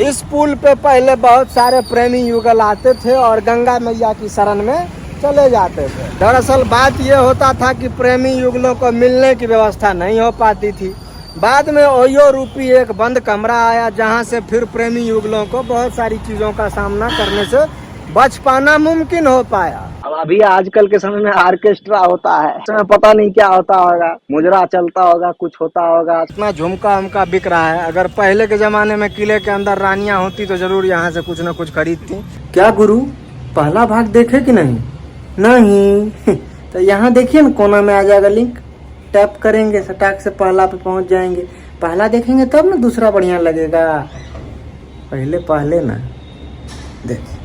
इस पुल पे पहले बहुत सारे प्रेमी युगल आते थे और गंगा मैया की शरण में चले जाते थे। दरअसल बात ये होता था कि प्रेमी युगलों को मिलने की व्यवस्था नहीं हो पाती थी। बाद में ओयो रूपी एक बंद कमरा आया, जहां से फिर प्रेमी युगलों को बहुत सारी चीजों का सामना करने से बच पाना मुमकिन हो पाया। अब अभी आजकल के समय में ऑर्केस्ट्रा होता है, इसमें पता नहीं क्या होता होगा, मुजरा चलता होगा, कुछ होता होगा। इतना झुमका उमका बिक रहा है। अगर पहले के जमाने में किले के अंदर रानियां होती तो जरूर यहाँ से कुछ न कुछ खरीदती। क्या गुरु, पहला भाग देखे कि नहीं? नहीं तो यहाँ देखिए ना, कोना में आ जाएगा लिंक, टैप करेंगे, सटाक से पहला पे पहुंच जाएंगे। पहला देखेंगे तब ना दूसरा बढ़िया लगेगा। पहले ना देखिए।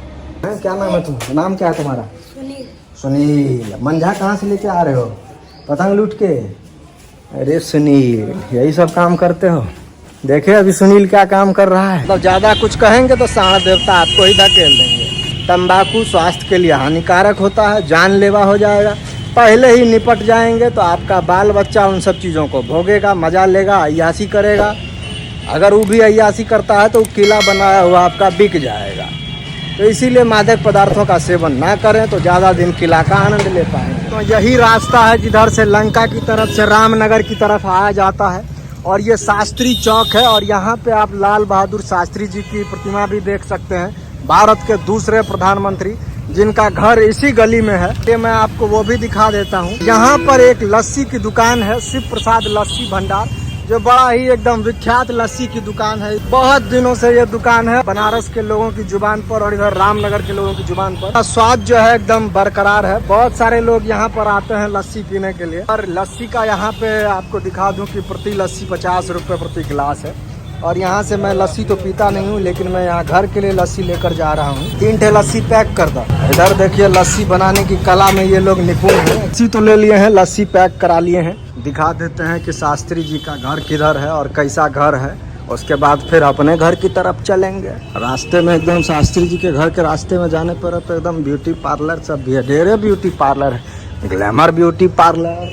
क्या नाम है तुम्हारा? नाम क्या है तुम्हारा? सुनील। सुनील, मंझा कहाँ से लेके आ रहे हो? पतंग लूट के? अरे सुनील, यही सब काम करते हो? देखे अभी सुनील क्या काम कर रहा है। मतलब ज्यादा कुछ कहेंगे तो साढ़ देवता आपको ही धकेल देंगे। तंबाकू स्वास्थ्य के लिए हानिकारक होता है, जानलेवा हो जाएगा। पहले ही निपट जाएंगे तो आपका बाल बच्चा उन सब चीज़ों को भोगेगा, मजा लेगा, अय्यासी करेगा। अगर वो भी अय्यासी करता है तो किला बनाया हुआ आपका बिक जाएगा। तो इसीलिए मादक पदार्थों का सेवन ना करें तो ज़्यादा दिन किला का आनंद ले पाएंगे। तो यही रास्ता है जिधर से लंका की तरफ से रामनगर की तरफ आया जाता है, और ये शास्त्री चौक है। और यहाँ पे आप लाल बहादुर शास्त्री जी की प्रतिमा भी देख सकते हैं, भारत के दूसरे प्रधानमंत्री, जिनका घर इसी गली में है। ये मैं आपको वो भी दिखा देता हूँ। यहाँ पर एक लस्सी की दुकान है, शिव प्रसाद लस्सी भंडार, जो बड़ा ही एकदम विख्यात लस्सी की दुकान है। बहुत दिनों से ये दुकान है बनारस के लोगों की जुबान पर और इधर रामनगर के लोगों की जुबान पर। स्वाद जो है एकदम बरकरार है। बहुत सारे लोग यहाँ पर आते हैं लस्सी पीने के लिए। और लस्सी का यहाँ पे आपको दिखा दूं कि प्रति लस्सी 50 रुपए प्रति गिलास है। और यहाँ से मैं लस्सी तो पीता नहीं हूँ, लेकिन मैं यहाँ घर के लिए लस्सी लेकर जा रहा हूँ। 3 ठे लस्सी पैक कर दो। इधर देखिए लस्सी बनाने की कला में ये लोग निपुण हैं। लस्सी तो ले लिए हैं, लस्सी पैक करा लिए हैं। दिखा देते हैं कि शास्त्री जी का घर किधर है और कैसा घर है। उसके बाद फिर अपने घर की तरफ चलेंगे। रास्ते में एकदम शास्त्री जी के घर के रास्ते में जाने पर तो एकदम ब्यूटी पार्लर सब भी है। ढेरे ब्यूटी पार्लर है, ग्लैमर ब्यूटी पार्लर,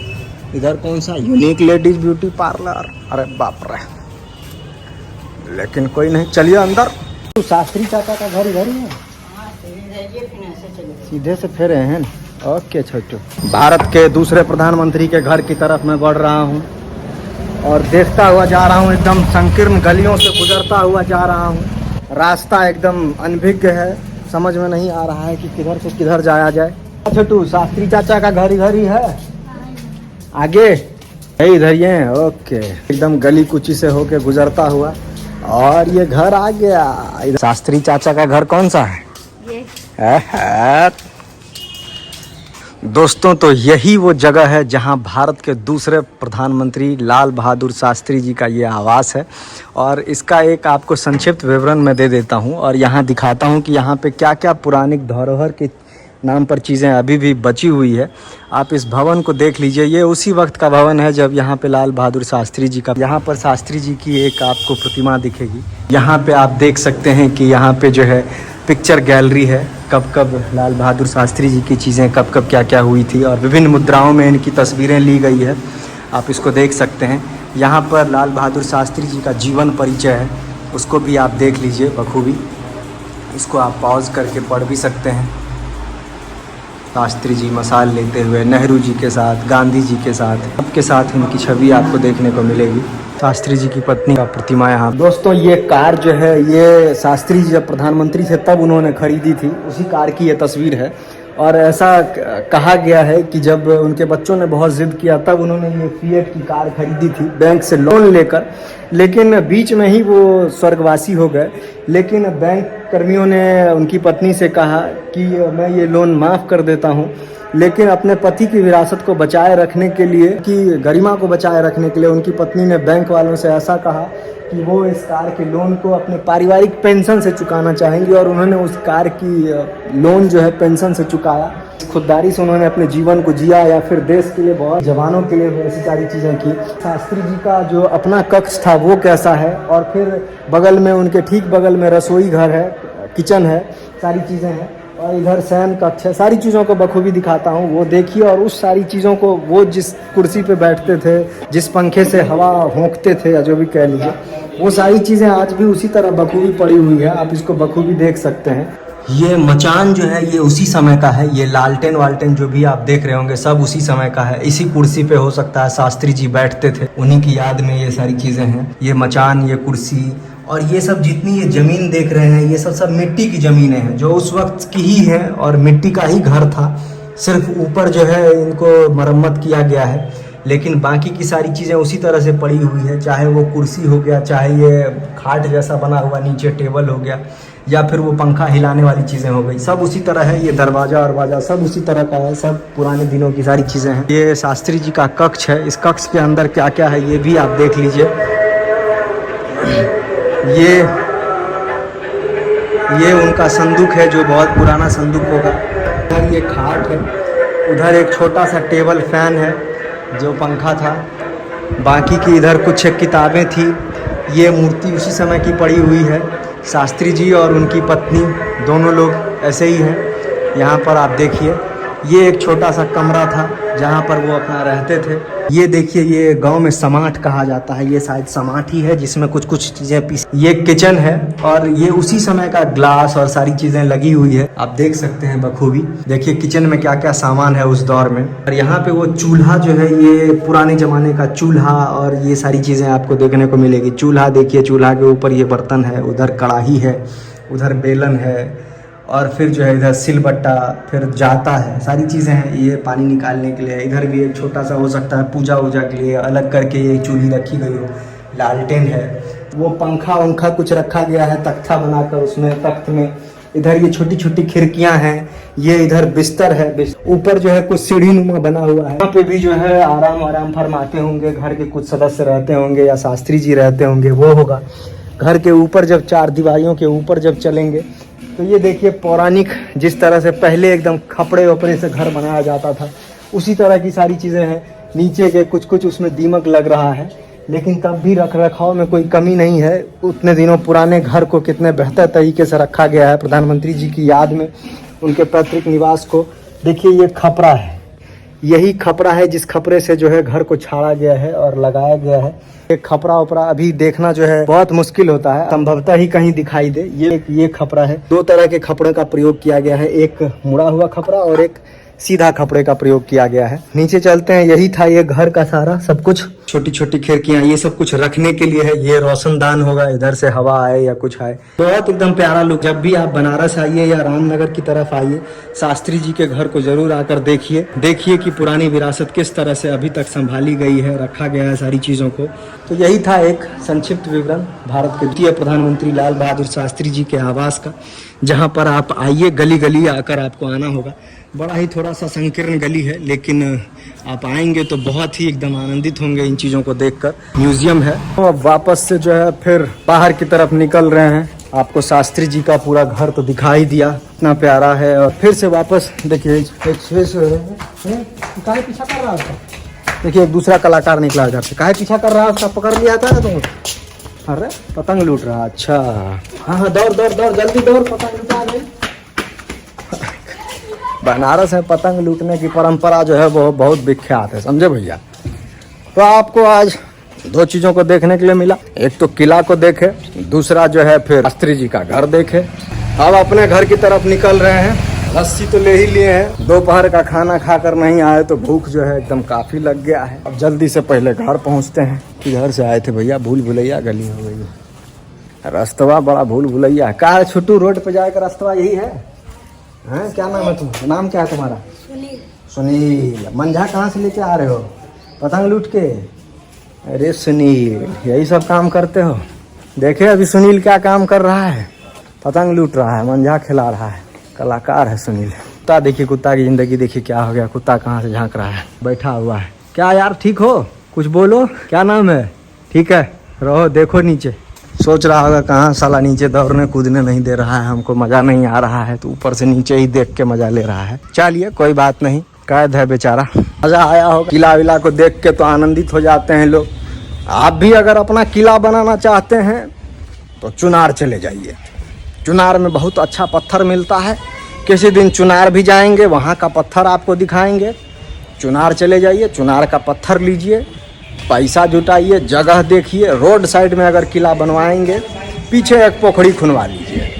इधर कौन सा यूनिक लेडीज ब्यूटी पार्लर। अरे बाप रे, लेकिन कोई नहीं, चलिए अंदर। तो शास्त्री चाचा का घर इधर ही है, सीधे से फेरे हैं। ओके छोटू, भारत के दूसरे प्रधानमंत्री के घर की तरफ मैं बढ़ रहा हूँ और देखता हुआ जा रहा हूँ। एकदम संकीर्ण गलियों से गुजरता हुआ जा रहा हूँ। रास्ता एकदम अनभिज्ञ है, समझ में नहीं आ रहा है कि किधर से किधर जाया जाए। छोटू, शास्त्री चाचा का घर इधर ही है, आगे इधर ही है। ओके, एकदम गली कुची से होके गुजरता हुआ और ये घर आ गया। शास्त्री चाचा का घर कौन सा है? ये दोस्तों, तो यही वो जगह है जहां भारत के दूसरे प्रधानमंत्री लाल बहादुर शास्त्री जी का ये आवास है। और इसका एक आपको संक्षिप्त विवरण मैं दे देता हूं और यहां दिखाता हूं कि यहां पे क्या क्या पुरानिक धरोहर के नाम पर चीज़ें अभी भी बची हुई है। आप इस भवन को देख लीजिए, ये उसी वक्त का भवन है जब यहाँ पे लाल बहादुर शास्त्री जी का, यहाँ पर शास्त्री जी की एक आपको प्रतिमा दिखेगी। यहाँ पे आप देख सकते हैं कि यहाँ पे जो है पिक्चर गैलरी है, कब कब लाल बहादुर शास्त्री जी की चीज़ें कब कब क्या क्या हुई थी, और विभिन्न मुद्राओं में इनकी तस्वीरें ली गई है, आप इसको देख सकते हैं। यहाँ पर लाल बहादुर शास्त्री जी का जीवन परिचय है, उसको भी आप देख लीजिए बखूबी। इसको आप पॉज करके पढ़ भी सकते हैं। शास्त्री जी मसाल लेते हुए नेहरू जी के साथ, गांधी जी के साथ, सबके साथ इनकी छवि आपको देखने को मिलेगी। शास्त्री जी की पत्नी का प्रतिमा यहाँ। दोस्तों, ये कार जो है, ये शास्त्री जी जब प्रधानमंत्री थे तब उन्होंने खरीदी थी, उसी कार की ये तस्वीर है। और ऐसा कहा गया है कि जब उनके बच्चों ने बहुत जिद किया तब उन्होंने ये फिएट की कार खरीदी थी बैंक से लोन लेकर, लेकिन बीच में ही वो स्वर्गवासी हो गए। लेकिन बैंक कर्मियों ने उनकी पत्नी से कहा कि मैं ये लोन माफ़ कर देता हूँ, लेकिन अपने पति की विरासत को बचाए रखने के लिए, कि गरिमा को बचाए रखने के लिए उनकी पत्नी ने बैंक वालों से ऐसा कहा कि वो इस कार के लोन को अपने पारिवारिक पेंशन से चुकाना चाहेंगी। और उन्होंने उस कार की लोन जो है पेंशन से चुकाया। खुददारी से उन्होंने अपने जीवन को जिया, या फिर देश के लिए, बहुत जवानों के लिए ऐसी सारी चीज़ें की। शास्त्री जी का जो अपना कक्ष था वो कैसा है, और फिर बगल में उनके ठीक बगल में रसोई घर है, किचन है, सारी चीज़ें हैं। और इधर शयन कक्ष है। सारी चीज़ों को बखूबी दिखाता हूँ, वो देखिए। और उस सारी चीज़ों को, वो जिस कुर्सी पे बैठते थे, जिस पंखे से हवा होंकते थे या जो भी कह लीजिए, वो सारी चीज़ें आज भी उसी तरह बखूबी पड़ी हुई है। आप इसको बखूबी देख सकते हैं। ये मचान जो है ये उसी समय का है। ये लालटेन वालटेन जो भी आप देख रहे होंगे सब उसी समय का है। इसी कुर्सी पे हो सकता है शास्त्री जी बैठते थे, उन्हीं की याद में ये सारी चीज़ें हैं। ये मचान, ये कुर्सी और ये सब जितनी ये ज़मीन देख रहे हैं, ये सब मिट्टी की ज़मीनें हैं जो उस वक्त की ही है और मिट्टी का ही घर था। सिर्फ ऊपर जो है इनको मरम्मत किया गया है, लेकिन बाकी की सारी चीज़ें उसी तरह से पड़ी हुई है। चाहे वो कुर्सी हो गया, चाहे ये खाट जैसा बना हुआ नीचे टेबल हो गया, या फिर वो पंखा हिलाने वाली चीज़ें हो गई, सब उसी तरह है। ये दरवाज़ा वरवाजा सब उसी तरह का है, सब पुराने दिनों की सारी चीज़ें हैं। ये शास्त्री जी का कक्ष है। इस कक्ष के अंदर क्या क्या है ये भी आप देख लीजिए। ये उनका संदूक है जो बहुत पुराना संदूक होगा। इधर ये खाट है, उधर एक छोटा सा टेबल फैन है जो पंखा था। बाकी की इधर कुछ किताबें थी। ये मूर्ति उसी समय की पड़ी हुई है। शास्त्री जी और उनकी पत्नी दोनों लोग ऐसे ही हैं। यहाँ पर आप देखिए, ये एक छोटा सा कमरा था जहाँ पर वो अपना रहते थे। ये देखिए, ये गांव में समाट कहा जाता है। ये शायद समाट ही है जिसमें कुछ कुछ चीज़ें पीस। ये किचन है और ये उसी समय का ग्लास और सारी चीज़ें लगी हुई है, आप देख सकते हैं बखूबी। देखिए किचन में क्या क्या सामान है उस दौर में। और यहाँ पे वो चूल्हा जो है, ये पुराने ज़माने का चूल्हा और ये सारी चीज़ें आपको देखने को मिलेगी। चूल्हा देखिए, चूल्हा के ऊपर ये बर्तन है, उधर कढ़ाई है, उधर बेलन है, और फिर जो है इधर सिलबट्टा, फिर जाता है, सारी चीज़ें हैं ये पानी निकालने के लिए। इधर भी एक छोटा सा हो सकता है पूजा वूजा के लिए अलग करके ये चूल्ही रखी गई हो। लालटेन है, वो पंखा वंखा कुछ रखा गया है तख्ता बनाकर उसमें, तख्त में। इधर ये छोटी छोटी खिड़कियां हैं। ये इधर बिस्तर है, ऊपर जो है कुछ सीढ़ी नुमा बना हुआ है। यहाँ पे भी जो है आराम फरमाते होंगे, घर के कुछ सदस्य रहते होंगे या शास्त्री जी रहते होंगे, वो होगा। घर के ऊपर जब चार दीवारियों के ऊपर जब चलेंगे तो ये देखिए पौराणिक, जिस तरह से पहले एकदम खपड़े वपड़े से घर बनाया जाता था, उसी तरह की सारी चीज़ें हैं। नीचे के कुछ उसमें दीमक लग रहा है, लेकिन तब भी रख रखाव में कोई कमी नहीं है। उतने दिनों पुराने घर को कितने बेहतर तरीके से रखा गया है प्रधानमंत्री जी की याद में, उनके पैतृक निवास को। देखिए ये खपरा है, यही खपरा है जिस खपरे से जो है घर को छाड़ा गया है और लगाया गया है। एक खपरा उपरा अभी देखना जो है बहुत मुश्किल होता है, संभवतः ही कहीं दिखाई दे। ये खपरा है। दो तरह के खपड़े का प्रयोग किया गया है, एक मुड़ा हुआ खपरा और एक सीधा कपड़े का प्रयोग किया गया है। नीचे चलते हैं, यही था ये घर का सारा सब कुछ। छोटी छोटी खिड़कियां, ये सब कुछ रखने के लिए है। ये रोशनदान होगा, इधर से हवा आए या कुछ आए। बहुत एकदम प्यारा लुक। जब भी आप बनारस आइए या रामनगर की तरफ आइए, शास्त्री जी के घर को जरूर आकर देखिए कि पुरानी विरासत किस तरह से अभी तक संभाली गई है, रखा गया है सारी चीजों को। तो यही था एक संक्षिप्त विवरण भारत के द्वितीय प्रधानमंत्री लाल बहादुर शास्त्री जी के आवास का, जहाँ पर आप आइए, गली गली आकर आपको आना होगा। बड़ा ही थोड़ा सा संकीर्ण गली है, लेकिन आप आएंगे तो बहुत ही एकदम आनंदित होंगे इन चीज़ों को देखकर। म्यूजियम है। तो अब वापस से जो है फिर बाहर की तरफ निकल रहे हैं। आपको शास्त्री जी का पूरा घर तो दिखाई दिया, इतना प्यारा है। और फिर से वापस देखिए, काहे पीछा कर रहा था। देखिए एक दूसरा कलाकार निकला घर से, काहे पीछा कर रहा है, उसका पकड़ लिया था ना तुम। अरे पतंग लूट रहा, अच्छा हाँ दौड़ जल्दी दौड़, पतंग लूटा गई। बनारस में पतंग लूटने की परंपरा जो है वो बहुत विख्यात है, समझे भैया। तो आपको आज दो चीज़ों को देखने के लिए मिला, एक तो किला को देखे, दूसरा जो है फिर शास्त्री जी का घर देखे। अब अपने घर की तरफ निकल रहे हैं। लस्सी तो ले ही लिए हैं, दोपहर का खाना खाकर नहीं आए तो भूख जो है एकदम काफ़ी लग गया है। अब जल्दी से पहले घर पहुँचते हैं। इधर से आए थे भैया, भूल भुलैया गली हो गई है। रास्तवा बड़ा भूल भुलैया है। कहा छोटू, रोड पे जाकर रास्तवा यही है? हैं, क्या नाम है तुम्हारा? नाम क्या है तुम्हारा? सुनील। मंझा कहाँ से लेके आ रहे हो? पतंग लूट के? अरे सुनील, यही सब काम करते हो? देखे अभी सुनील क्या काम कर रहा है, पतंग लूट रहा है, मंझा खिला रहा है, कलाकार है सुनील। कुत्ता देखिए, कुत्ता की जिंदगी देखिए क्या हो गया। कुत्ता कहाँ से झांक रहा है, बैठा हुआ है। क्या यार, ठीक हो? कुछ बोलो, क्या नाम है? ठीक है, रहो, देखो नीचे। सोच रहा होगा कहाँ साला नीचे दौड़ने कूदने नहीं दे रहा है, हमको मज़ा नहीं आ रहा है, तो ऊपर से नीचे ही देख के मज़ा ले रहा है। चलिए कोई बात नहीं, कैद है बेचारा। मज़ा आया होगा। किला विला को देख के तो आनंदित हो जाते हैं लोग। आप भी अगर अपना किला बनाना चाहते हैं तो चुनार चले जाइए। चुनार में बहुत अच्छा पत्थर मिलता है, किसी दिन चुनार भी जाएंगे, वहाँ का पत्थर आपको दिखाएंगे। चुनार चले जाइए, चुनार का पत्थर लीजिए, पैसा जुटाइए, जगह देखिए। रोड साइड में अगर किला बनवाएंगे, पीछे एक पोखरी खुनवा लीजिए,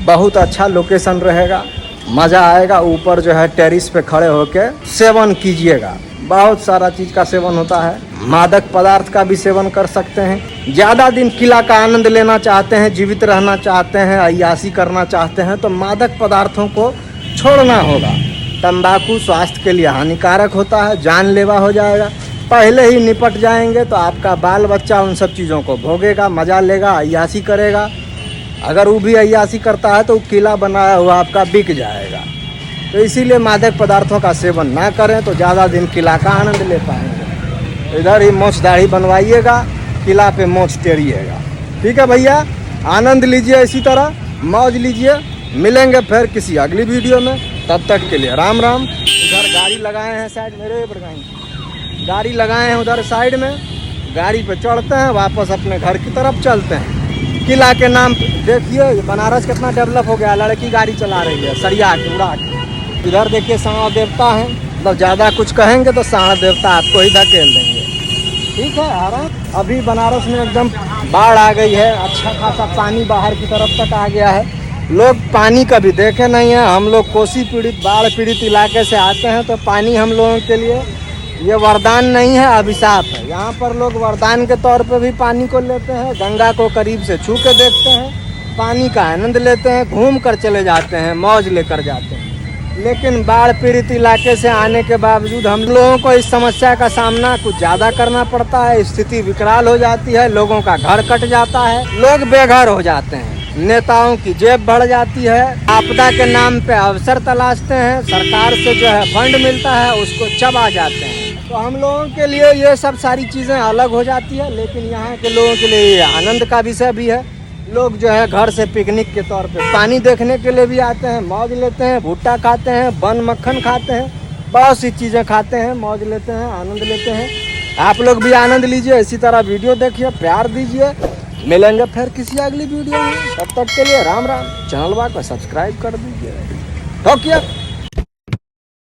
बहुत अच्छा लोकेशन रहेगा, मज़ा आएगा। ऊपर जो है टेरिस पे खड़े होके सेवन कीजिएगा, बहुत सारा चीज़ का सेवन होता है। मादक पदार्थ का भी सेवन कर सकते हैं। ज़्यादा दिन किला का आनंद लेना चाहते हैं, जीवित रहना चाहते हैं, अय्याशी करना चाहते हैं, तो मादक पदार्थों को छोड़ना होगा। तंबाकू स्वास्थ्य के लिए हानिकारक होता है, जानलेवा हो जाएगा। पहले ही निपट जाएंगे तो आपका बाल बच्चा उन सब चीज़ों को भोगेगा, मज़ा लेगा, अय्याशी करेगा। अगर वो भी अय्याशी करता है तो किला बनाया हुआ आपका बिक जाएगा। तो इसीलिए मादक पदार्थों का सेवन ना करें तो ज़्यादा दिन किला का आनंद ले पाएंगे। इधर ही मोछ दाढ़ी बनवाइएगा, किला पे मोछ टेरिएगा। ठीक है भैया, आनंद लीजिए, इसी तरह मौज लीजिए। मिलेंगे फिर किसी अगली वीडियो में, तब तक के लिए राम राम। उधर गाड़ी लगाए हैं साइड, मेरे गाड़ी लगाए हैं उधर साइड में, गाड़ी पे चढ़ते हैं, वापस अपने घर की तरफ चलते हैं। किला के नाम देखिए बनारस कितना डेवलप हो गया, लड़की गाड़ी चला रही है सरिया के उड़ा के। इधर देखिए साँव देवता है, मतलब ज़्यादा कुछ कहेंगे तो साँव देवता आपको ही धकेल देंगे। ठीक है, आ रहा। अभी बनारस में एकदम बाढ़ आ गई है, अच्छा खासा पानी बाहर की तरफ तक आ गया है। लोग पानी कभी देखे नहीं है। हम लोग कोसी पीड़ित, बाढ़ पीड़ित इलाके से आते हैं, तो पानी हम लोगों के लिए ये वरदान नहीं है, अभिशाप है। यहाँ पर लोग वरदान के तौर पे भी पानी को लेते हैं, गंगा को करीब से छू के देखते हैं, पानी का आनंद लेते हैं, घूम कर चले जाते हैं, मौज लेकर जाते हैं। लेकिन बाढ़ पीड़ित इलाके से आने के बावजूद हम लोगों को इस समस्या का सामना कुछ ज़्यादा करना पड़ता है। स्थिति विकराल हो जाती है, लोगों का घर कट जाता है, लोग बेघर हो जाते हैं, नेताओं की जेब बढ़ जाती है, आपदा के नाम पे अवसर तलाशते हैं, सरकार से जो है फंड मिलता है उसको चबा जाते हैं। तो हम लोगों के लिए ये सब सारी चीज़ें अलग हो जाती है, लेकिन यहाँ के लोगों के लिए ये आनंद का विषय भी है। लोग जो है घर से पिकनिक के तौर पे पानी देखने के लिए भी आते हैं, मौज लेते हैं, भुट्टा खाते हैं, बन मक्खन खाते हैं, बहुत सी चीज़ें खाते हैं, मौज लेते हैं, आनंद लेते हैं। आप लोग भी आनंद लीजिए, इसी तरह वीडियो देखिए, प्यार दीजिए। मिलेंगे फिर किसी अगली वीडियो में, तब तक के लिए राम राम। चैनल को सब्सक्राइब कर दीजिए। ठोकिए।